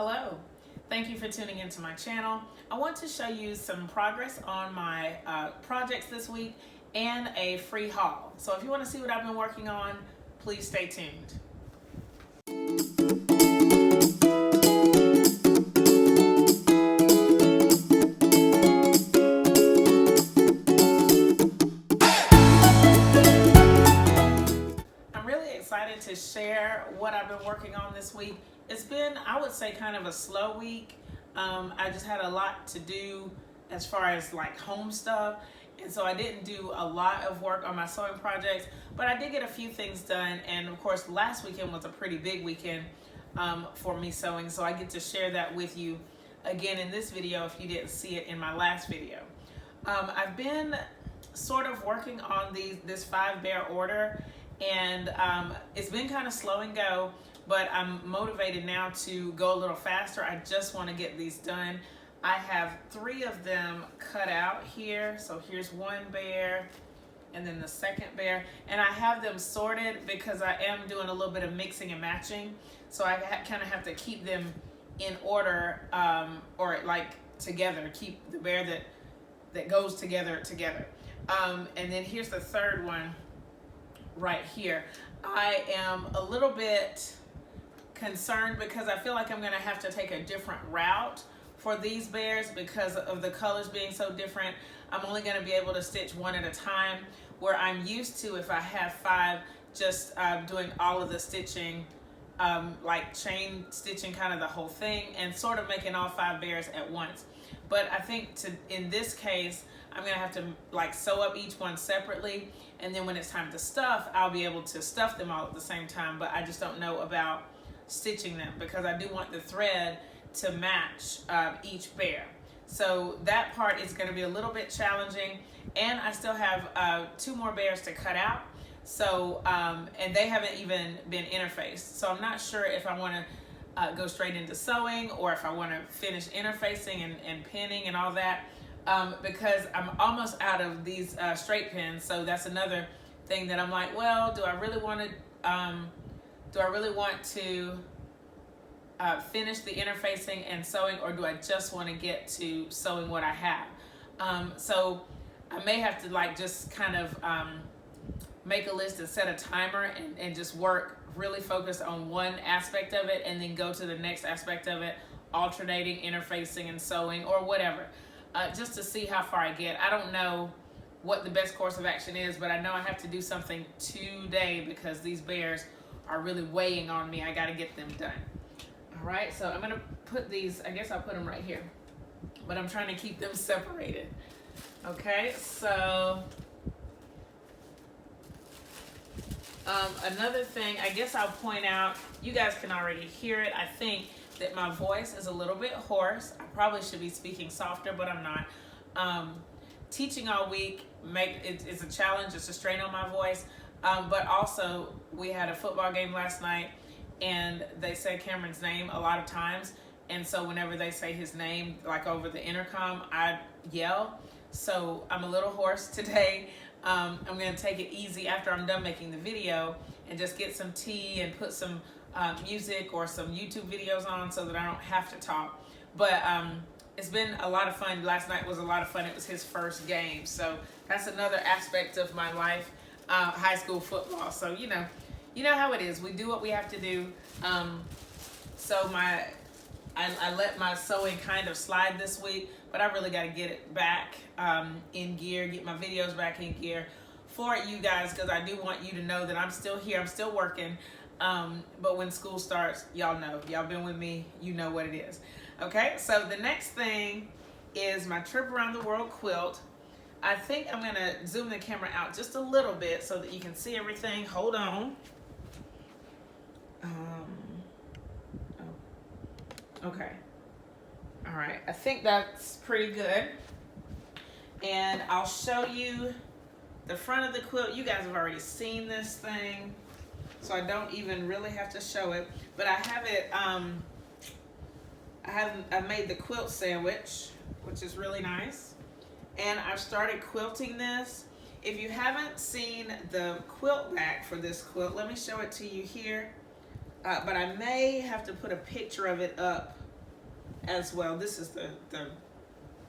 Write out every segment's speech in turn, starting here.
Hello, thank you for tuning into my channel. I want to show you some progress on my projects this week and a free haul. So if you want to see what I've been working on, please stay tuned. I'm really excited to share what I've been working on this week. It's been, I would say, kind of a slow week. I just had a lot to do as far as like home stuff, and so I didn't do a lot of work on my sewing projects, but I did get a few things done. And of course, last weekend was a pretty big weekend for me sewing, so I get to share that with you again in this video if you didn't see it in my last video. I've been sort of working on this 5-bear order, and it's been kind of slow and go, but I'm motivated now to go a little faster. I just want to get these done. I have 3 of them cut out here. So here's one bear and then the second bear. And I have them sorted because I am doing a little bit of mixing and matching. So I kind of have to keep them in order or like together, keep the bear that goes together. And then here's the third one right here. I am a little bit concerned because I feel like I'm going to have to take a different route for these bears because of the colors being so different. I'm only going to be able to stitch one at a time, where I'm used to, if I have 5, just doing all of the stitching, like chain stitching kind of the whole thing and sort of making all 5 bears at once. But I think in this case, I'm going to have to like sew up each one separately, and then when it's time to stuff, I'll be able to stuff them all at the same time. But I just don't know about stitching them because I do want the thread to match each bear. So that part is going to be a little bit challenging, and I still have 2 more bears to cut out. So and they haven't even been interfaced, so I'm not sure if I want to go straight into sewing or if I want to finish interfacing and pinning and all that, because I'm almost out of these straight pins. So that's another thing that I'm like, well, do I really want to finish the interfacing and sewing, or do I just want to get to sewing what I have? So I may have to like just kind of make a list and set a timer and just work really focus on one aspect of it and then go to the next aspect of it, alternating interfacing and sewing or whatever, just to see how far I get. I don't know what the best course of action is, but I know I have to do something today because these bears are really weighing on me. I got to get them done. All right, so I'm going to put these, I guess I'll put them right here, but I'm trying to keep them separated. Okay, so another thing, I guess I'll point out, you guys can already hear it. I think that my voice is a little bit hoarse. I probably should be speaking softer, but I'm not. Teaching all week, it's a challenge, it's a strain on my voice, but also we had a football game last night, and they say Cameron's name a lot of times, and so whenever they say his name, like over the intercom, I yell. So I'm a little hoarse today. I'm going to take it easy after I'm done making the video and just get some tea and put some music or some YouTube videos on so that I don't have to talk. But it's been a lot of fun. Last night was a lot of fun. It was his first game, so that's another aspect of my life, high school football. So you know how it is. We do what we have to do. So I let my sewing kind of slide this week, but I really got to get it back in gear, get my videos back in gear for you guys, because I do want you to know that I'm still here, I'm still working. But when school starts, y'all know, y'all been with me, you know what it is. Okay, so the next thing is my trip around the world quilt. I think I'm going to zoom the camera out just a little bit so that you can see everything. Hold on. Okay. All right. I think that's pretty good. And I'll show you the front of the quilt. You guys have already seen this thing, so I don't even really have to show it. But I have it, I made the quilt sandwich, which is really nice. And I've started quilting this. If you haven't seen the quilt back for this quilt, let me show it to you here. But I may have to put a picture of it up as well. This is the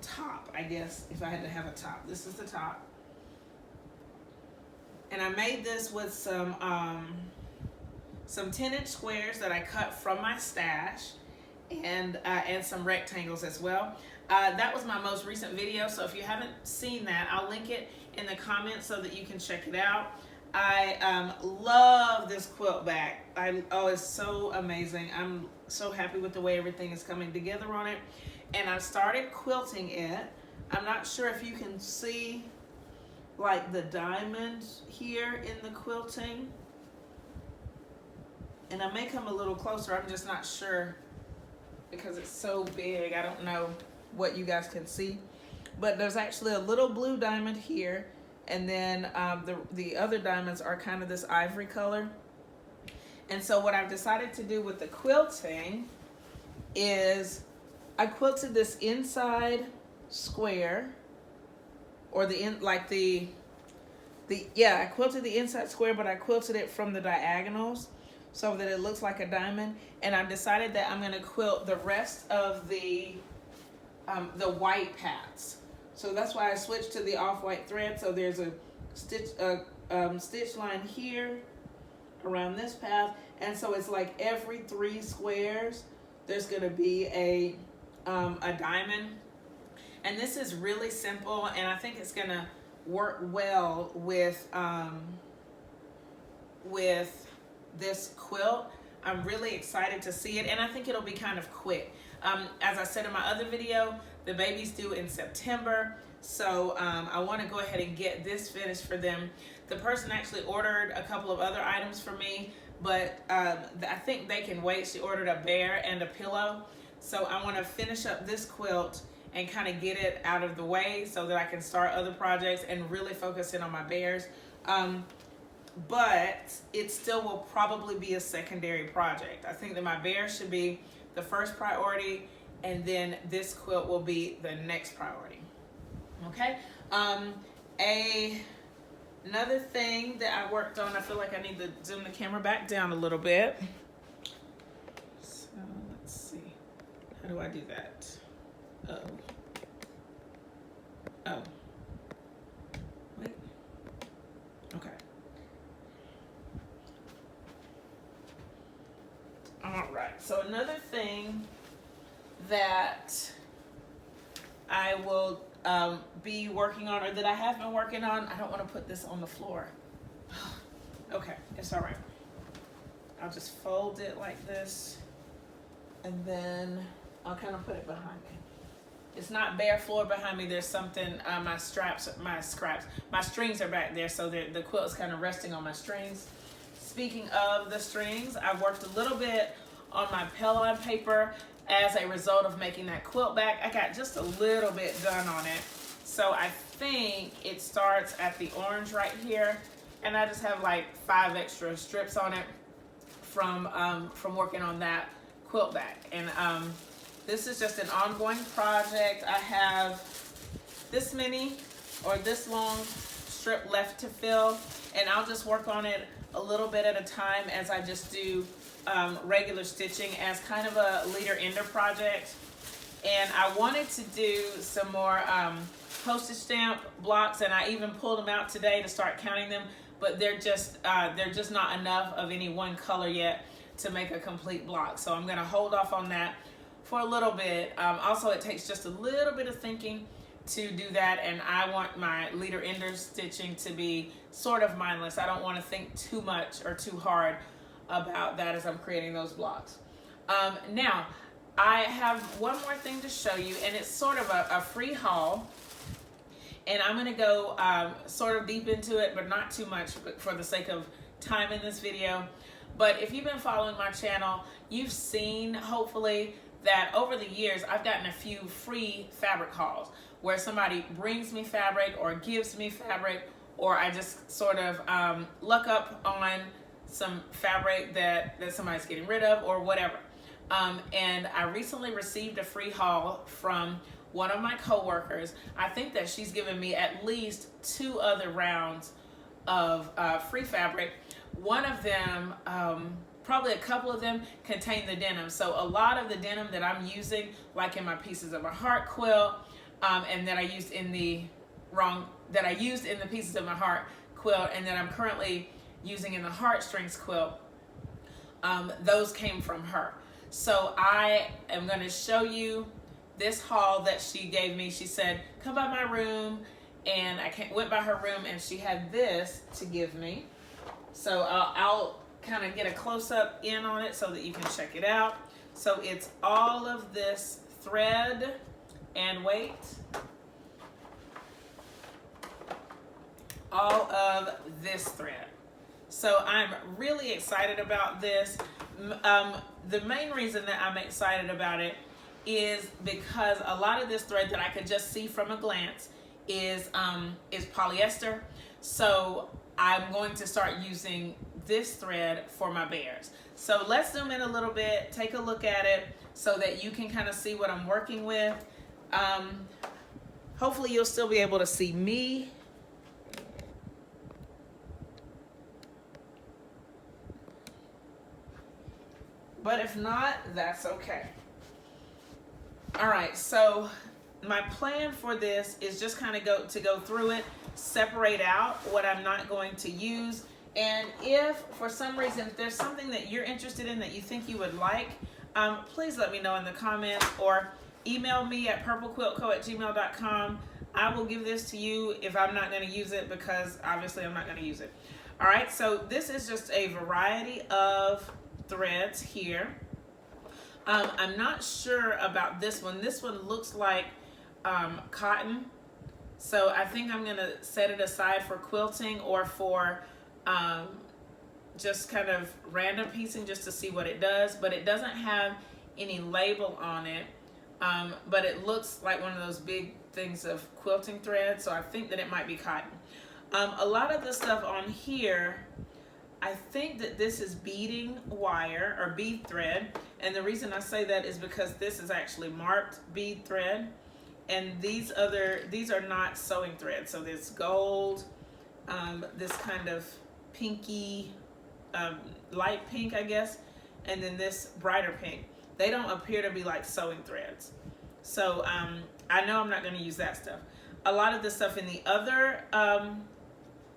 top, I guess, if I had to have a top. This is the top. And I made this with some 10-inch squares that I cut from my stash, and some rectangles as well. That was my most recent video, so if you haven't seen that, I'll link it in the comments so that you can check it out. I love this quilt back. Oh, it's so amazing. I'm so happy with the way everything is coming together on it. And I started quilting it. I'm not sure if you can see like the diamond here in the quilting. And I may come a little closer, I'm just not sure because it's so big. I don't know what you guys can see. But there's actually a little blue diamond here. And then the other diamonds are kind of this ivory color. And so what I've decided to do with the quilting is I quilted this inside square, or I quilted the inside square, but I quilted it from the diagonals so that it looks like a diamond. And I've decided that I'm going to quilt the rest of the white pads. So that's why I switched to the off-white thread. So there's a stitch line here around this path, and so it's like every 3 squares there's going to be a diamond. And this is really simple, and I think it's going to work well with this quilt. I'm really excited to see it, and I think it'll be kind of quick. As I said in my other video, the baby's due in September, so I want to go ahead and get this finished for them. The person actually ordered a couple of other items for me, but I think they can wait. She ordered a bear and a pillow, so I want to finish up this quilt and kind of get it out of the way so that I can start other projects and really focus in on my bears. But it still will probably be a secondary project. I think that my bears should be the first priority, and then this quilt will be the next priority. Okay. Another thing that I worked on, I feel like I need to zoom the camera back down a little bit. So let's see. How do I do that? Oh. Wait. Okay. All right. So another thing that I will be working on, or that I have been working on. I don't want to put this on the floor. Okay, it's all right. I'll just fold it like this, and then I'll kind of put it behind me. It's not bare floor behind me. There's something, my strings are back there, so the quilt is kind of resting on my strings. Speaking of the strings, I've worked a little bit on my Pellon paper as a result of making that quilt back. I got just a little bit done on it. So I think it starts at the orange right here, and I just have like 5 extra strips on it from working on that quilt back. And this is just an ongoing project. I have this many or this long strip left to fill, and I'll just work on it a little bit at a time as I just do regular stitching as kind of a leader ender project. And I wanted to do some more postage stamp blocks, and I even pulled them out today to start counting them, but they're just not enough of any one color yet to make a complete block. So I'm gonna hold off on that for a little bit. Also, it takes just a little bit of thinking to do that, and I want my leader ender stitching to be sort of mindless. I don't want to think too much or too hard about that as I'm creating those blocks. Now, I have one more thing to show you, and it's sort of a free haul, and I'm going to go sort of deep into it, but not too much for the sake of time in this video. But if you've been following my channel, you've seen, hopefully, that over the years I've gotten a few free fabric hauls where somebody brings me fabric or gives me fabric, or I just sort of look up on some fabric that somebody's getting rid of or whatever. And I recently received a free haul from one of my coworkers. I think that she's given me at least 2 other rounds of free fabric. One of them probably a couple of them contain the denim. So a lot of the denim that I'm using, like in my Pieces of My Heart quilt, and that I used in the Pieces of My Heart quilt, and that I'm currently using in the Heartstrings quilt, those came from her. So I am going to show you this haul that she gave me. She said, come by my room, and I went by her room, and she had this to give me. So I'll kind of get a close-up in on it so that you can check it out. So it's all of this thread and weight. All of this thread. So I'm really excited about this. The main reason that I'm excited about it is because a lot of this thread that I could just see from a glance is polyester. So I'm going to start using this thread for my bears. So let's zoom in a little bit, take a look at it so that you can kind of see what I'm working with. Hopefully you'll still be able to see me. But if not, that's okay. All right, so my plan for this is just kind of go through it, separate out what I'm not going to use. And if for some reason, if there's something that you're interested in that you think you would like, please let me know in the comments or email me at purplequiltco@gmail.com. I will give this to you if I'm not going to use it, because obviously I'm not going to use it. All right, so this is just a variety of threads here. I'm not sure about this one. This one looks like cotton. So I think I'm going to set it aside for quilting or for just kind of random piecing just to see what it does. But it doesn't have any label on it. But it looks like one of those big things of quilting thread. So I think that it might be cotton. A lot of the stuff on here, I think that this is beading wire or bead thread. And the reason I say that is because this is actually marked bead thread. And these are not sewing thread. So there's gold, this kind of pinky, light pink, I guess, and then this brighter pink. They don't appear to be like sewing threads. So I know I'm not going to use that stuff. A lot of the stuff in the other,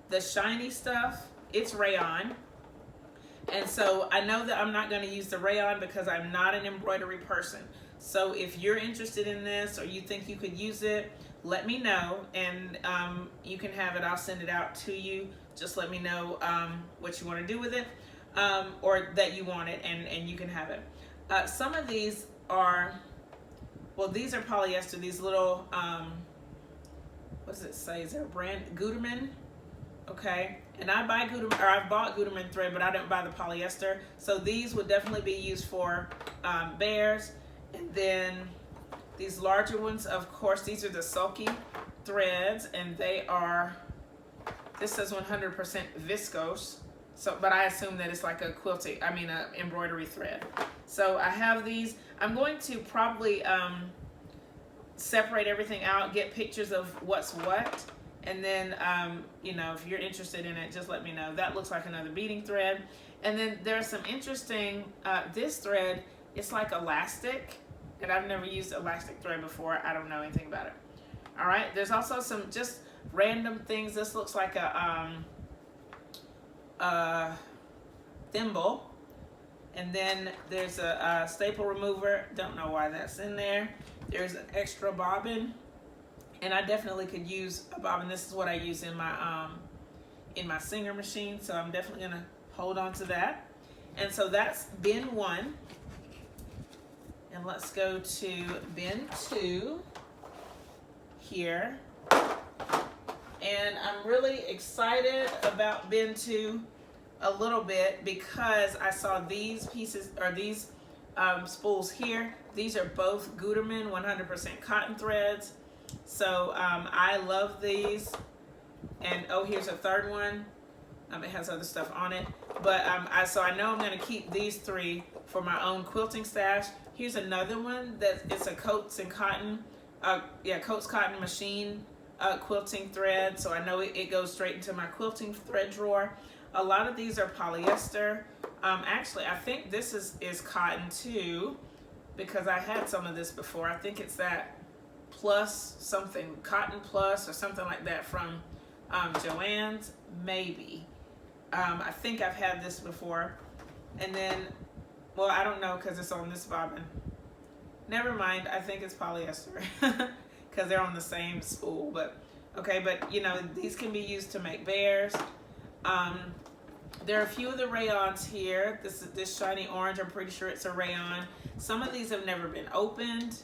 the shiny stuff, it's rayon. And so I know that I'm not going to use the rayon because I'm not an embroidery person. So if you're interested in this or you think you could use it, let me know, and you can have it. I'll send it out to you. Just let me know what you want to do with it, or that you want it, and you can have it. Some of these are, well, these are polyester. These little, what does it say? Is there a brand? Gutermann. Okay, and I buy Gutermann, or I've bought Gutermann thread, but I don't buy the polyester. So these would definitely be used for bears. And then these larger ones, of course, these are the sulky threads, and they are, this says 100% viscose. So, but I assume that it's like a quilting, a embroidery thread. So I have these. I'm going to probably separate everything out, get pictures of what's what. And then, if you're interested in it, just let me know. That looks like another beading thread. And then there's some interesting, this thread, it's like elastic. And I've never used elastic thread before. I don't know anything about it. All right, there's also some just random things. This looks like a thimble. And then there's a staple remover. Don't know why that's in there. There's an extra bobbin. And I definitely could use a bobbin. This is what I use in my Singer machine. So I'm definitely going to hold on to that. And so that's bin 1. And let's go to bin 2 here. And I'm really excited about bin 2 a little bit because I saw these pieces, or these spools here. These are both Gutermann 100% cotton threads. So I love these. And oh, here's a third one. It has other stuff on it. But so I know I'm going to keep these 3 for my own quilting stash. Here's another one that it's a Coats and Cotton, Coats Cotton machine quilting thread. So I know it goes straight into my quilting thread drawer. A lot of these are polyester. Actually, I think this is cotton too, because I had some of this before. I think it's that plus something, Cotton Plus or something like that from Joann's, maybe. I think I've had this before. And then, well, I don't know because it's on this bobbin. Never mind, I think it's polyester because they're on the same spool. But okay, but you know, these can be used to make bears. There are a few of the rayons here. This shiny orange, I'm pretty sure it's a rayon. Some of these have never been opened,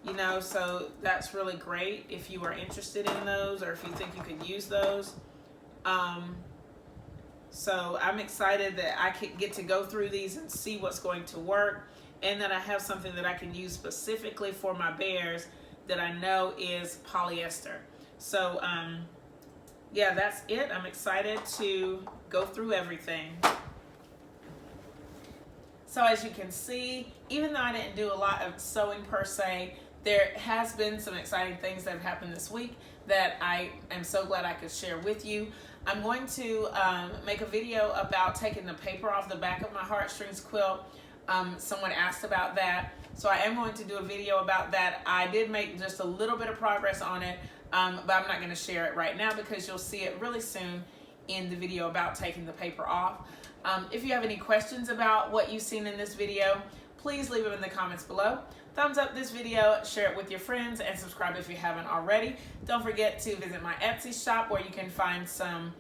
you know, so that's really great if you are interested in those or if you think you could use those. So I'm excited that I could get to go through these and see what's going to work, and that I have something that I can use specifically for my bears that I know is polyester. So yeah, that's it. I'm excited to go through everything. So as you can see, even though I didn't do a lot of sewing per se, there has been some exciting things that have happened this week that I am so glad I could share with you. I'm going to make a video about taking the paper off the back of my Heartstrings quilt. Someone asked about that, so I am going to do a video about that. I did make just a little bit of progress on it, but I'm not going to share it right now because you'll see it really soon in the video about taking the paper off. If you have any questions about what you've seen in this video, please leave them in the comments below. Thumbs up this video, share it with your friends, and subscribe if you haven't already. Don't forget to visit my Etsy shop where you can find some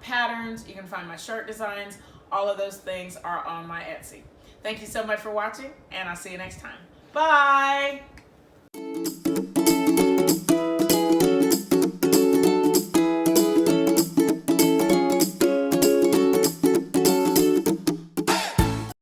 patterns, you can find my shirt designs. All of those things are on my Etsy. Thank you so much for watching, and I'll see you next time. Bye!